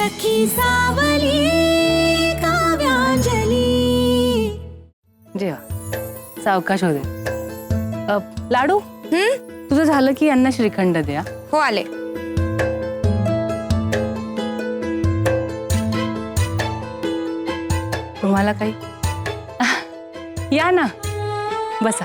सखी सावली काव्यांजली। जेवा सावकाश होते। लाडू तुझं झालं की यांना श्रीखंड द्या। हो आले। तुम्हाला काही या ना बसा।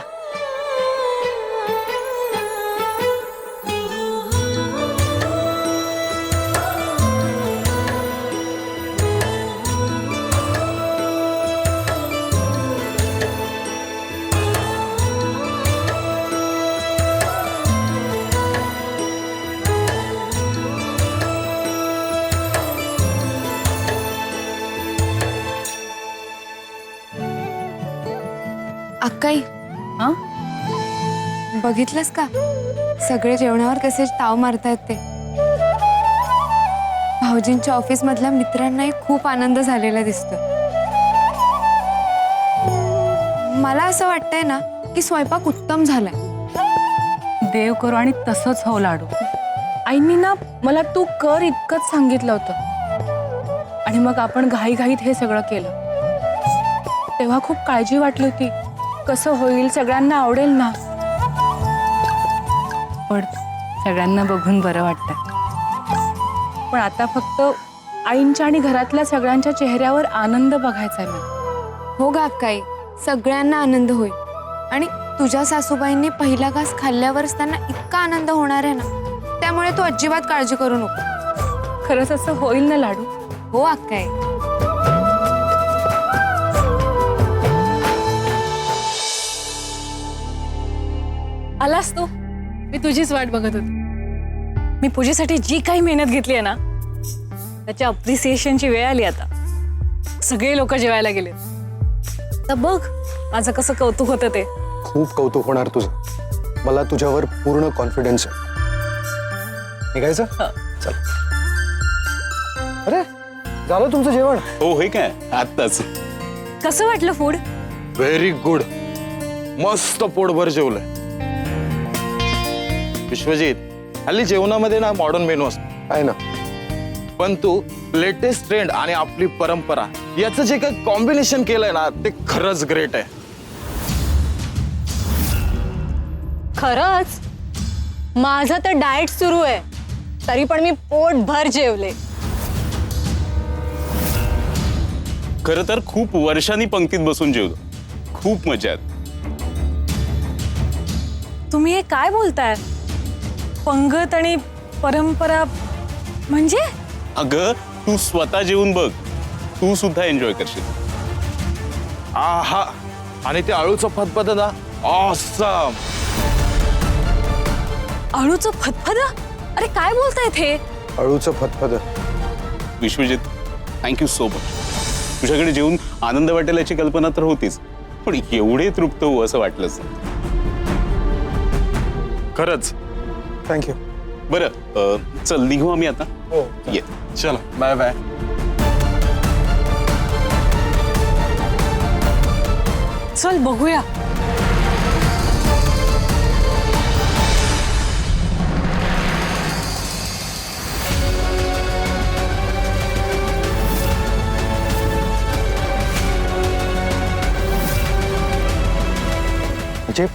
अक्काई हा बघितलंस का सगळे जेवणावर कसे ताव मारतायत ते। भाऊजींच्या ऑफिस मधल्या मित्रांनाही खूप आनंद झालेला दिसतोय। मला असं वाटतंय ना की स्वयंपाक उत्तम झालाय। देव करू आणि तसंच हो लाडू। आईंनी ना मला तू कर इतकंच सांगितलं होतं आणि मग आपण घाईघाईत हे सगळं केलं। तेव्हा खूप काळजी वाटली होती कसं होईल, सगळ्यांना आवडेल ना। पण सगळ्यांना बघून बरं वाटतं। पण आता फक्त आईंच्या आणि घरातल्या सगळ्यांच्या चेहऱ्यावर आनंद बघायचा आहे मला। हो गा अक्काई, सगळ्यांना आनंद होईल आणि तुझ्या सासूबाईंनी पहिला घास खाल्ल्यावरच त्यांना इतका आनंद होणार आहे ना, त्यामुळे तू अजिबात काळजी करू नको। खरंच असं होईल ना लाडू? हो अक्काई। आलास तू? मी तुझीच वाट बघत होती। मी पूजेसाठी जी काही मेहनत घेतली आहे ना त्याच्या अप्रिसिएशनची वेळ आली आता। सगळे लोक जेवायला गेले तर बघ माझं कसं कौतुक होतं ते। खूप कौतुक होणार तुझं, मला तुझ्यावर पूर्ण कॉन्फिडन्स आहे। निघायचं? चल। अरे झालं तुमचं जेवण? हो हे काय आत्ताच। कसं वाटलं फूड? व्हेरी गुड, मस्त पोटभर जेवलंय। विश्वजित, हल्ली जेवणामध्ये ना मॉडर्न मेनू असतो आहे ना, पण तू लेटेस्ट ट्रेंड आणि आपली परंपरा याचं जे काही कॉम्बिनेशन केलंय ना ते खरंच ग्रेट आहे। खरंच माझं तर डाएट सुरू आहे तरी पण मी पोटभर जेवले। खरं तर खूप वर्षांनी पंक्तीत बसून जेवलो, खूप मजा आहे। तुम्ही हे काय बोलताय? पंगत आणि परंपरा म्हणजे? अगं तू स्वतः जेवून बघ, तू सुद्धा एन्जॉय करशील। आहा, आणि ते आळूचं फतफत ना ऑसम। आळूचं फतफद? अरे काय बोलतायत हे? अळूचं फतफद। Vishwajit, thank you so much. तुझ्याकडे जेवून आनंद वाटेल याची कल्पना तर होतीच, पण एवढे तृप्त हो असं वाटलंच खरंच। थँक्यू। बरं चल निघू आम्ही आता। हो ये चला, बाय बाय। चल बघूया। म्हणजे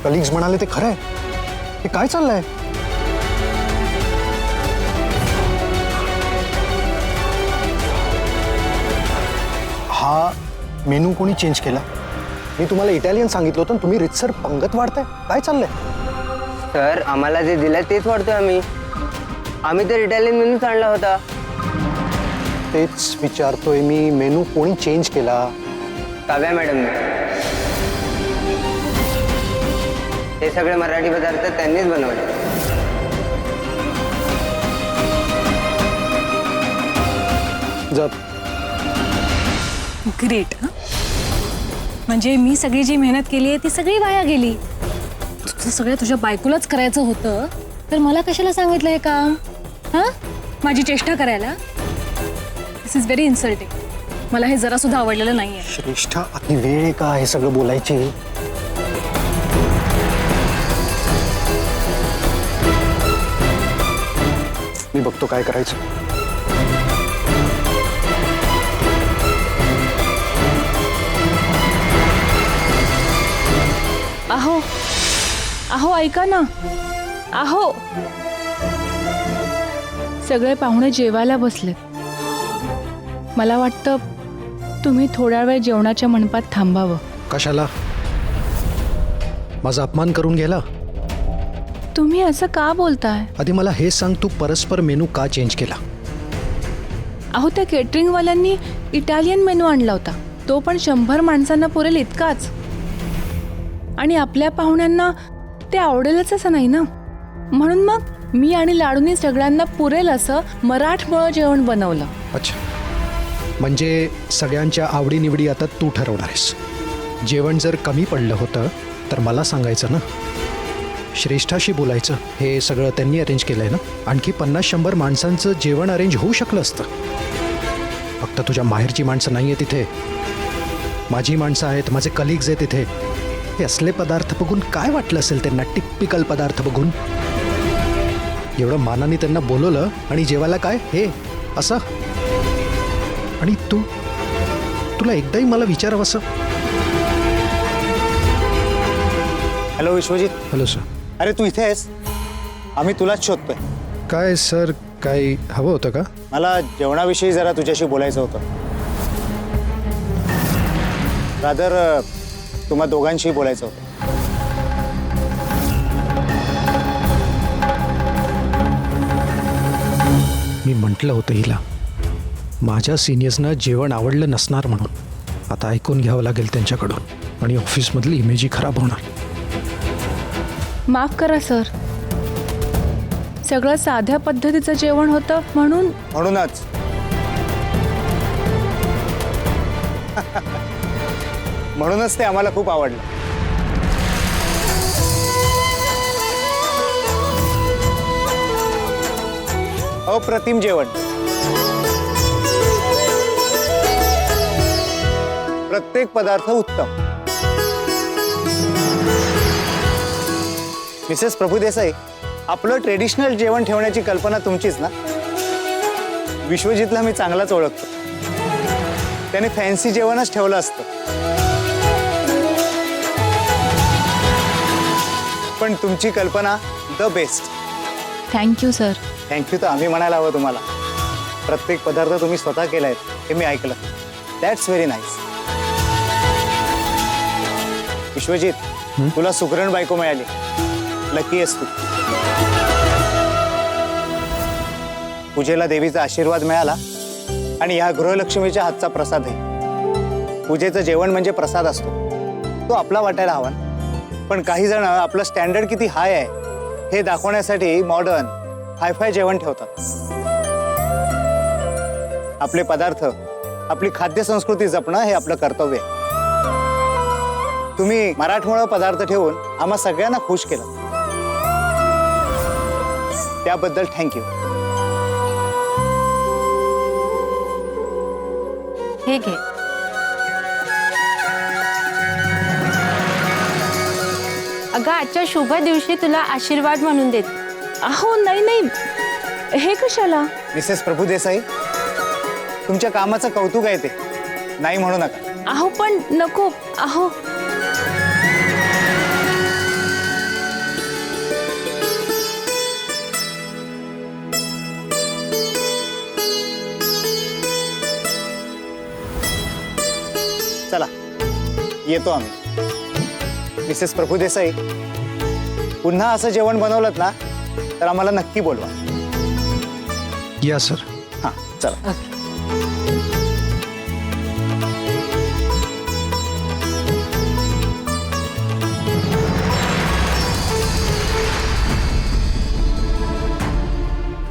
कलिग्स म्हणाले ते खरं आहे? हे काय चाललंय? हा मेनू कोणी चेंज केला? मी तुम्हाला इटालियन सांगितलं होतं, तुम्ही रितसर पंगत वाढताय, काय चाललंय? सर आम्हाला जे दिलं तेच वाढतोय आम्ही। आम्ही तर इटालियन मेनूच आणला होता। तेच विचारतोय मी, मेनू कोणी चेंज केला? काव्या मॅडम, हे सगळे मराठी पदार्थ त्यांनीच बनवले। जात ग्रेट। म्हणजे मी सगळी जी मेहनत केली आहे ती सगळी वाया गेली। तुझं सगळं तुझ्या बायकोलाच करायचं होतं तर मला कशाला सांगितलं हे काम? हा, माझी चेष्टा करायला? दिस इज व्हेरी इन्सल्टिंग। मला हे जरा सुद्धा आवडलेलं नाहीये। श्रेष्ठा, अति वेळ आहे का हे सगळं बोलायची? मी बघतो काय करायचं। अहो ऐका ना, अहो सगळे पाहुणे जेवायला बसलेत. मला वाटतं तुम्ही थोड्या वेळ जेवणाच्या मंडपात थांबावं. कशाला? माझा अपमान करून गेला? तुम्ही असं का बोलताय? आधी मला हे सांग, तू परस्पर मेनू का चेंज केला? अहो त्या केटरिंगवाल्यांनी इटालियन मेनू आणला होता, तो पण 100 माणसांना पुरेल इतकाच. आणि आपल्या पाहुण्यांना ते आवडेलच असं नाही ना, म्हणून मग मी आणि लाडूनी सगळ्यांना पुरेल असं मराठमोळं जेवण बनवलं. अच्छा, म्हणजे सगळ्यांच्या आवडीनिवडी आता तू ठरवणार आहेस. जेवण जर कमी पडलं होतं तर मला सांगायचं ना, श्रेष्ठाशी बोलायचं. हे सगळं त्यांनी अरेंज केलं आहे ना. आणखी 50-100 माणसांचं जेवण अरेंज होऊ शकलं असतं. फक्त तुझ्या माहेरची माणसं नाही आहे तिथे, माझी माणसं आहेत, माझे कलिग्ज आहेत तिथे. हे असले पदार्थ बघून काय वाटलं असेल त्यांना? टिपिकल पदार्थ बघून एवढं मानाने त्यांना बोलवलं आणि जेवायला काय हे असं. आणि तुला एकदाही मला विचारावं असं. हॅलो विश्वजित. Hello sir. अरे तू इथे आहेस? आम्ही तुलाच शोधतोय. काय सर, काय हवं होतं का? मला जेवणाविषयी जरा तुझ्याशी बोलायचं होतं. रादर तुम्हा दोघांशी बोलायचं होतं. मी म्हटलं होतं हिला, माझ्या सिनियर्सना जेवण आवडलं नसणार म्हणून. आता ऐकून घ्यावं लागेल त्यांच्याकडून आणि ऑफिसमधली इमेजही खराब होणार. माफ करा सर, सगळं साध्या पद्धतीचं जेवण होतं म्हणूनच म्हणूनच ते आम्हाला खूप आवडलं. अप्रतिम जेवण, प्रत्येक पदार्थ उत्तम. मिसेस प्रभुदेसाई, आपलं ट्रेडिशनल जेवण ठेवण्याची कल्पना तुमचीच ना? विश्वजितला मी चांगलाच ओळखतो, त्याने फॅन्सी जेवणच ठेवलं असतं. पण तुमची कल्पना the best. Thank you sir. Thank you तर आम्ही म्हणायला हवं तुम्हाला. प्रत्येक पदार्थ तुम्ही स्वतः केलाय हे मी ऐकलं. That's very nice. विश्वजित, तुला सुगरण बायको मिळाली. लकी आहेस तू. पूजेला देवीचा आशीर्वाद मिळाला आणि ह्या गृहलक्ष्मीच्या हातचा प्रसाद आहे. पूजेचं जेवण म्हणजे प्रसाद असतो, तो आपला वाटायला हवा. पण काही जण आपलं स्टँडर्ड किती हाय आहे हे दाखवण्यासाठी मॉडर्न हायफाय जेवण ठेवतात. आपले पदार्थ, आपली खाद्य संस्कृती जपणं हे आपलं कर्तव्य आहे. तुम्ही मराठमोळा पदार्थ ठेवून आम्हा सगळ्यांना खुश केलं, त्याबद्दल थँक्यू. हे घे. अगं आजच्या शुभ दिवशी तुला आशीर्वाद म्हणून देते. अहो नाही नाही, हे कशाला? मिसेस प्रभुदेसाई, तुमच्या कामाचं कौतुक आहे ते, नाही म्हणू नका. अहो पण नको. अहो चला येतो आम्ही. मिसेस प्रभुदेसाई, पुन्हा असं जेवण बनवलं ना तर आम्हाला नक्की बोलवा. या सर. हां चला.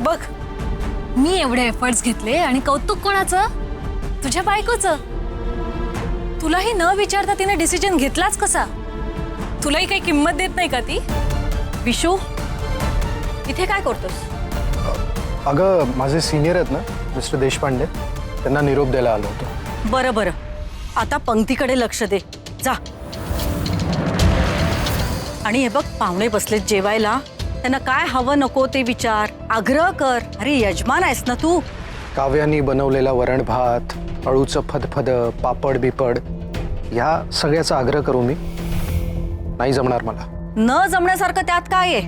बघ, मी एवढे एफर्ट्स घेतले आणि कौतुक कोणाचं? तुझ्या बायकोचं. तुलाही न विचारता तिने डिसिजन घेतलाच कसा? तुलाही काही किंमत देत नाही का ती? विशू, इथे काय करतोस? अगं, माझे सिनियर आहेत ना मिस्टर देशपांडे, त्यांना निरोप द्यायला आलो होतो. बरं बरं, आता पंक्तीकडे लक्ष दे जा. आणि हे बघ, पाहुणे बसलेत जेवायला, त्यांना काय हवं नको ते विचार, आग्रह कर. अरे यजमान आहेस ना तू. काव्यानी बनवलेला वरण भात, अळूचं फदफद, पापड बिपड, ह्या सगळ्याचा आग्रह करू मी? नाही जमणार मला. न जमण्यासारखं त्यात काय आहे?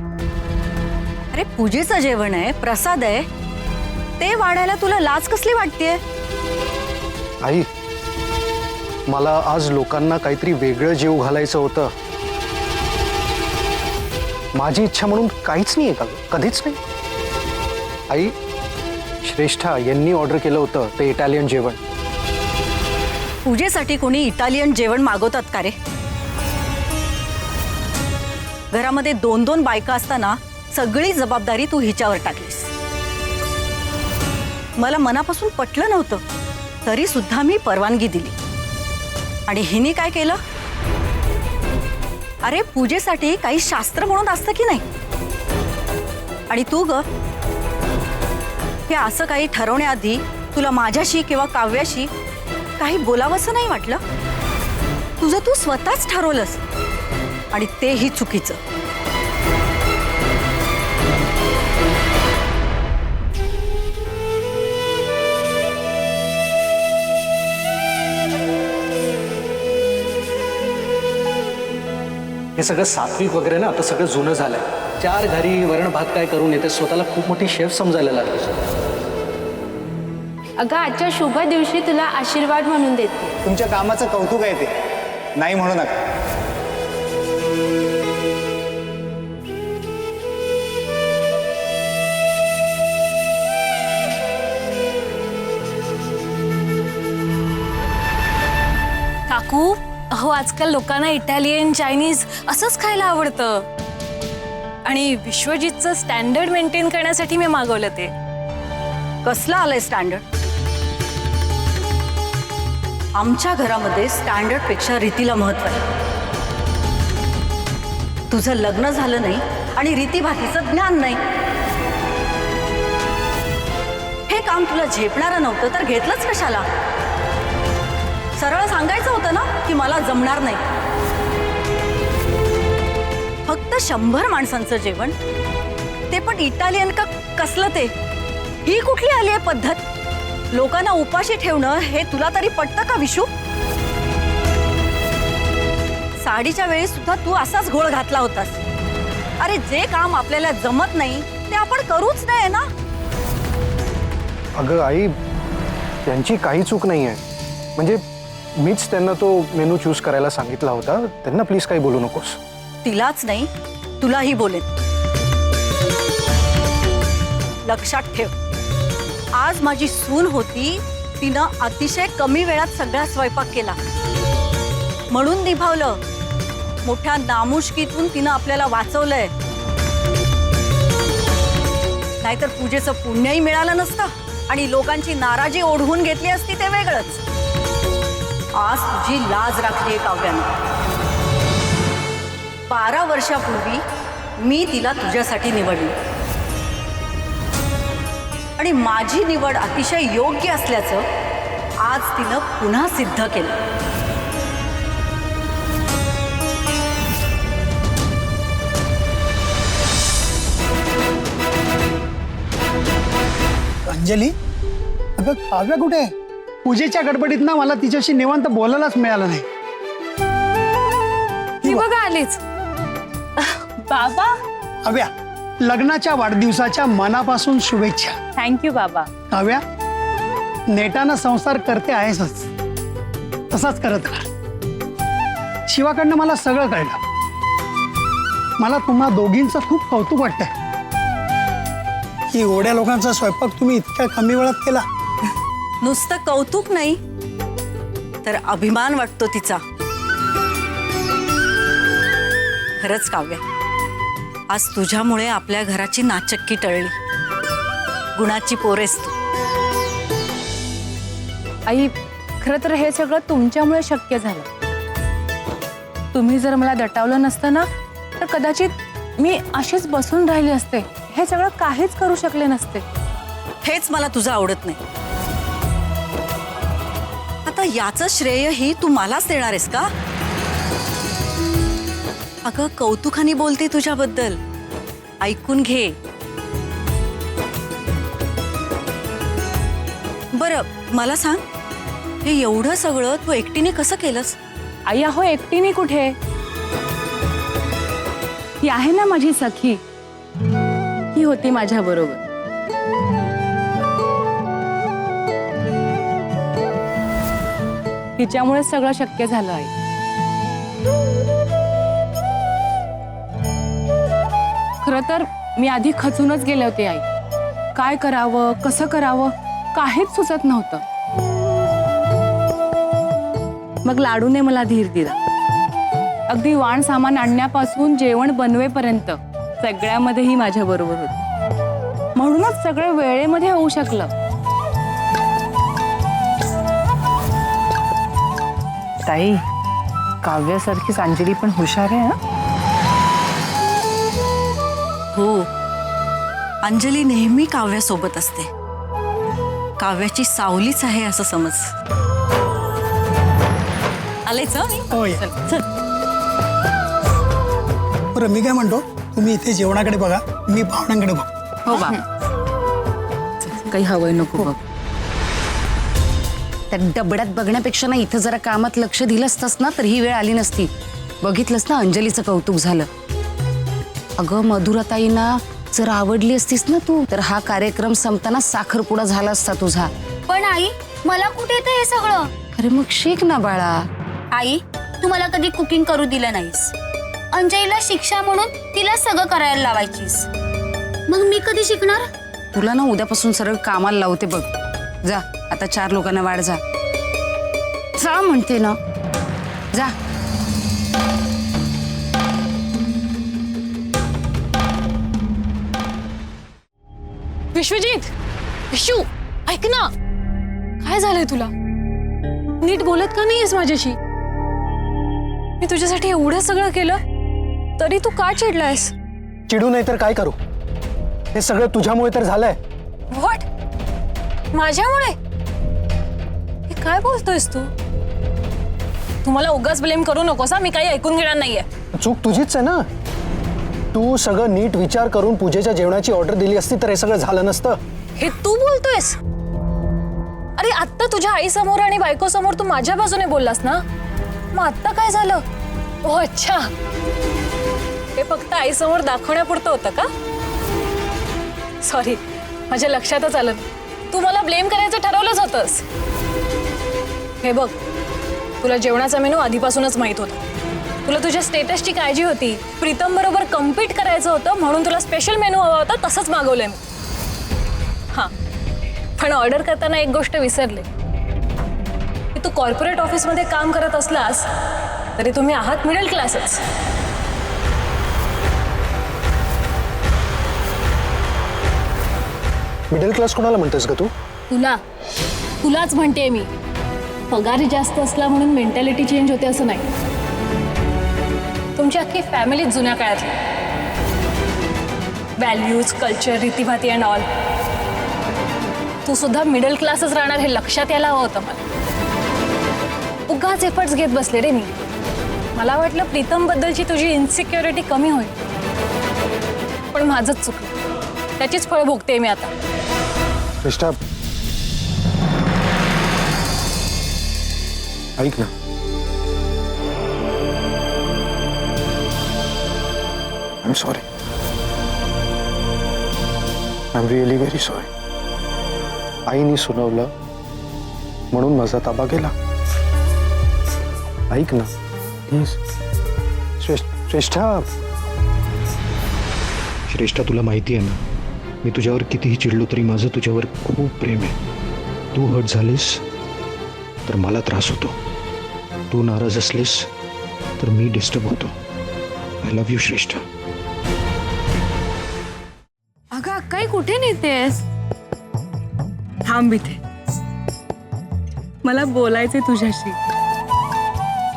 अरे पूजेचं जेवण आहे, प्रसाद आहे, ते वाढायला तुला लाज कसली वाटतेय? आई, मला आज लोकांना काहीतरी वेगळं जेव घालायचं होतं. माझी इच्छा म्हणून काहीच नाहीये का? कधीच नाही. आई, श्रेष्ठा यांनी ऑर्डर केलं होतं ते इटालियन जेवण. पूजेसाठी कोणी इटालियन जेवण मागवतात का रे? घरामध्ये 2-2 बायका असताना सगळी जबाबदारी तू हिच्यावर टाकलीस. मला मनापासून पटलं नव्हतं, तरी सुद्धा मी परवानगी दिली. आणि हिने काय केलं? अरे पूजेसाठी काही शास्त्र म्हणून असतं की नाही? आणि तू ग, हे असं काही ठरवण्याआधी तुला माझ्याशी किंवा काव्याशी काही बोलावंसं नाही वाटलं? तुझं तू स्वतःच ठरवलंस, आणि तेही चुकीचं. हे सगळं सात्विक वगैरे ना आता सगळं जुनं झालंय. 4 घरी वरण भात काय करून येते, स्वतःला खूप मोठी शेफ समजायला लागली. अगं आजच्या शुभ दिवशी तुला आशीर्वाद म्हणून देते. तुमच्या कामाचं कौतुक आहे ते, नाही म्हणू नका. काकू, अहो आजकाल लोकांना इटालियन, चायनीज असंच खायला आवडतं. आणि विश्वजितचं स्टँडर्ड मेंटेन करण्यासाठी मी मागवलं ते. कसलं आलंय स्टँडर्ड? आमच्या घरामध्ये स्टँडर्ड पेक्षा रीतीला महत्व आहे. तुझं लग्न झालं नाही आणि रीतीभातीचं ज्ञान नाही. हे काम तुला झेपणारं नव्हतं तर घेतलंच कशाला? सरळ सांगायचं होतं ना की मला जमणार नाही. फक्त 100 माणसांचं जेवण, ते पण इटालियन का कसलं ते? ही कुठली आली आहे पद्धत? लोकांना उपाशी ठेवणं हे तुला तरी पटतं का विशू? साडीच्या वेळी सुद्धा तू असाच घोळ घातला होतास. अरे जे काम आपल्याला जमत नाही ते आपण करूच नाही ना. अगं आई, त्यांची काही चूक नाही आहे. म्हणजे मीच त्यांना तो मेनू चूज करायला सांगितला होता. त्यांना प्लीज काही बोलू नकोस. तिलाच नाही, तुलाही बोलेन. लक्षात ठेव, आज माझी सून होती, तिनं अतिशय कमी वेळात सगळा स्वयंपाक केला म्हणून निभावलं. मोठ्या नामुष्कीतून तिनं आपल्याला वाचवलंय. नाहीतर पूजेचं पुण्यही मिळालं नसतं आणि लोकांची नाराजी ओढवून घेतली असती ते वेगळंच. आज तुझी लाज राखली आहे काव्यानं. 12 वर्षापूर्वी मी तिला तुझ्यासाठी निवडली आणि माझी निवड अतिशय योग्य असल्याचं आज तिनं पुन्हा सिद्ध केलं. अंजली, अगं काव्या कुठे आहे? पूजेच्या गडबडीत ना मला तिच्याशी निवांत बोलायलाच मिळालं नाही. ती बघा आलीच. बाबा, काव्या, लग्नाच्या वाढदिवसाच्या मनापासून शुभेच्छा. थँक्यू बाबा. काव्या, नेटानं संसार करते आहेसच, तसाच करत राहा. शिवाकडनं मला सगळं कळलं. मला तुम्हा दोघींचं खूप कौतुक वाटतंय की एवढ्या लोकांचा स्वयंपाक तुम्ही इतक्या कमी वेळात केला. नुसतं कौतुक नाही तर अभिमान वाटतो तिचा. खरंच काव्या, आज तुझ्यामुळे आपल्या घराची नाचक्की टळली. गुणाची पोरेस तू. आई, खरं तर हे सगळं तुमच्यामुळे शक्य झालं. तुम्ही जर मला दटावलं नसतं ना तर कदाचित मी अशीच बसून राहिली असते. हे सगळं काहीच करू शकले नसते. हेच मला तुझं आवडत नाही. आता याचं श्रेय ही तू मलाच देणार आहेस का? अगं कौतुकाने बोलते तुझ्याबद्दल, ऐकून घे. बरं मला सांग, हे एवढं सगळं तू एकटीने कसं केलंस? आई, अहो एकटीने कुठे? ही आहे ना माझी सखी, ही होती माझ्या बरोबर. तिच्यामुळे सगळं शक्य झालं आहे. खरं तर मी आधी खचूनच गेले होते आई. काय करावं, कसं करावं, काहीच सुचत नव्हतं. मग लाडूने मला धीर दिला. अगदी वाण सामान आणण्यापासून जेवण बनवेपर्यंत सगळ्यामध्येही माझ्या बरोबर होती. म्हणूनच सगळं वेळेमध्ये होऊ शकलं. ताई, काव्यासारखीच अंजली पण हुशार आहे. हो, अंजली नेहमी काव्यासोबत असते. काव्याची सावलीच आहे असं समज. आलेच मी. होय. बरं, मी काय म्हणतो, तुम्ही इथे जेवणाकडे बघा, मी पाहुण्यांकडे बघतो. हो बाबा, काही हवंय नको बघ. त्या डबड्यात बघण्यापेक्षा ना इथं जरा कामात लक्ष दिलं असतंस ना तर ही वेळ आली नसती. बघितलंस ना अंजलीचं कौतुक झालं. अगं मधुराताईंना जर आवडली असतीस ना तू तर हा कार्यक्रम संपताना साखरपुडा झाला असता तुझा. पण आई, मला कुठे येतं हे सगळं? अरे मग शिक ना बाळा. आई, तू मला कधी कुकिंग करू दिलं नाहीस. अंजलीला शिक्षा म्हणून तिला सगळं करायला लावायचीस. मग मी कधी शिकणार? तुला ना उद्यापासून सरळ कामाला लावते बघ. जा आता 4 लोकांना वाढ. जा जा म्हणते ना, जा. विश्वजित, विशू, ऐक ना. काय झालंय तुला? नीट बोलत का नाहीयेस माझ्याशी? मी तुझ्यासाठी एवढं सगळं केलं तरी तू का चिडलायस? चिडू नाही तर काय करू? हे सगळं तुझ्यामुळे तर झालंय. व्हॉट? माझ्यामुळे? हे काय बोलतोयस तू? तुम्हाला उगाच ब्लेम करू नकोस हा. मी काही ऐकून घेणार नाहीये. चूक तुझीच आहे ना. तू सगळं नीट विचार करून पूजेच्या जेवणाची ऑर्डर दिली असती तर हे सगळं झालं नसतं. हे तू बोलतोयस? अरे आत्ता तुझ्या आई समोर आणि बायको समोर तू माझ्या बाजूने बोललास ना. मग आत्ता काय झालं? ओ अच्छा, हे फक्त आई समोर दाखवण्यापुरतं होतं का? सॉरी, माझ्या लक्षातच आलं. तू मला ब्लेम करायचं ठरवलंच होतंस. हे बघ, तुला जेवणाचा मेनू आधीपासूनच माहित होता. तुला तुझ्या स्टेटसची काळजी होती. प्रीतम बरोबर कम्पीट करायचं होतं म्हणून तुला स्पेशल मेनू हवा होता. तसंच मागवलंय मी. हां, पण ऑर्डर करताना एक गोष्ट विसरले की तू कॉर्पोरेट ऑफिसमध्ये काम करत असलास तरी तुम्ही आहात मिडल क्लासच. मिडल क्लास कोणाला म्हणतेस का तू? तुलाच म्हणते मी. पगार जास्त असला म्हणून मेंटॅलिटी चेंज होते असं नाही. तुमची अख्खी फॅमिली जुन्या काळातली. व्हॅल्यूज, कल्चर, रीतीभाती अँड ऑल. तू सुद्धा मिडल क्लासच राहणार हे लक्षात यायला हवं होतं मला. उगाच एफर्ट्स घेत बसले रे मी. मला वाटलं प्रीतम बद्दलची तुझी इन्सिक्युरिटी कमी होईल, पण माझंच चुकलं. त्याचीच फळं भोगते मी आता. श्रेष्ठा, ऐक ना. I am sorry. I am really very sorry. आईने सुनावलं म्हणून माझा ताबा गेला. ऐक ना प्लीज. श्रेष्ठा, श्रेष्ठा, तुला माहिती आहे ना, मी तुझ्यावर कितीही चिडलो तरी माझं तुझ्यावर खूप प्रेम आहे. तू हर्ट झालीस तर मला त्रास होतो. तू नाराज असलीस तर मी डिस्टर्ब होतो. आय लव्ह यू श्रेष्ठा. अगं अक्काई, कुठे नेतेस? थांब इथे, मला बोलायचंय तुझ्याशी.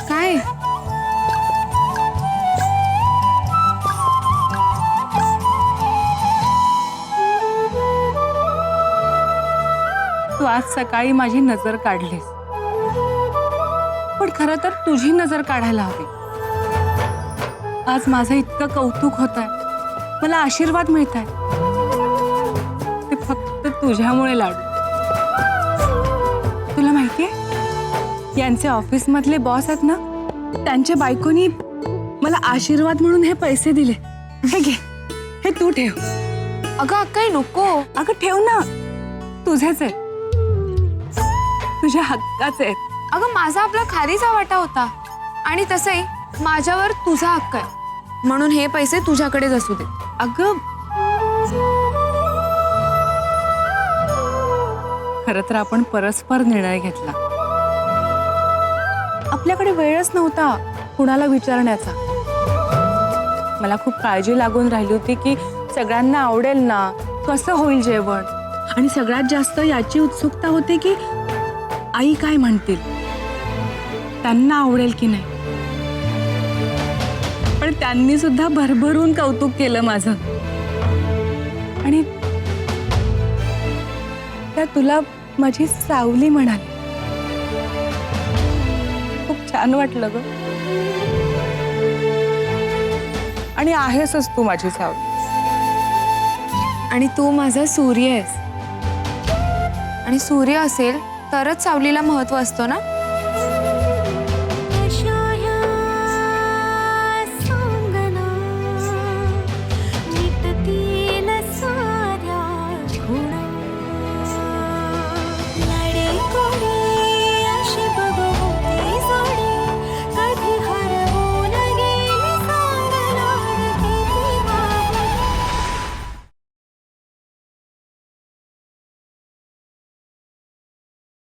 काय? तू आज सकाळी माझी नजर काढलीस, पण खरं तर तुझी नजर काढायला हवी. आज माझं इतकं कौतुक होत आहे, मला आशीर्वाद मिळत आहे, ते फक्त तुझ्यामुळे लाडू. तुला माहितीये, यांचे ऑफिस मधले बॉस आहेत ना, त्यांच्या बायकोनी मला आशीर्वाद म्हणून हे पैसे दिले. हे घे, हे तू ठेव. अगं अक्का नको. अगं ठेव ना, तुझेच आहे, तुझ्या हक्काचे आहेत. अगं माझा आपला खारीचा वाटा होता आणि तसंही माझ्यावर तुझा हक्क आहे म्हणून हे पैसे तुझ्याकडेच असू दे. अगं खरं तर आपण परस्पर निर्णय घेतला. आपल्याकडे वेळच नव्हता कुणाला विचारण्याचा. मला खूप काळजी लागून राहिली होती की सगळ्यांना आवडेल ना, कसं होईल जेवण, आणि सगळ्यात जास्त याची उत्सुकता होती की आई काय म्हणतील, त्यांना आवडेल की नाही. पण त्यांनी सुद्धा भरभरून कौतुक केलं माझं. आणि त्या तुला माझी सावली म्हणाली. खूप छान वाटलं ग. आणि आहेसच तू माझी सावली. आणि तू माझा सूर्य आहेस आणि सूर्य असेल तरच सावलीला महत्व असतो ना.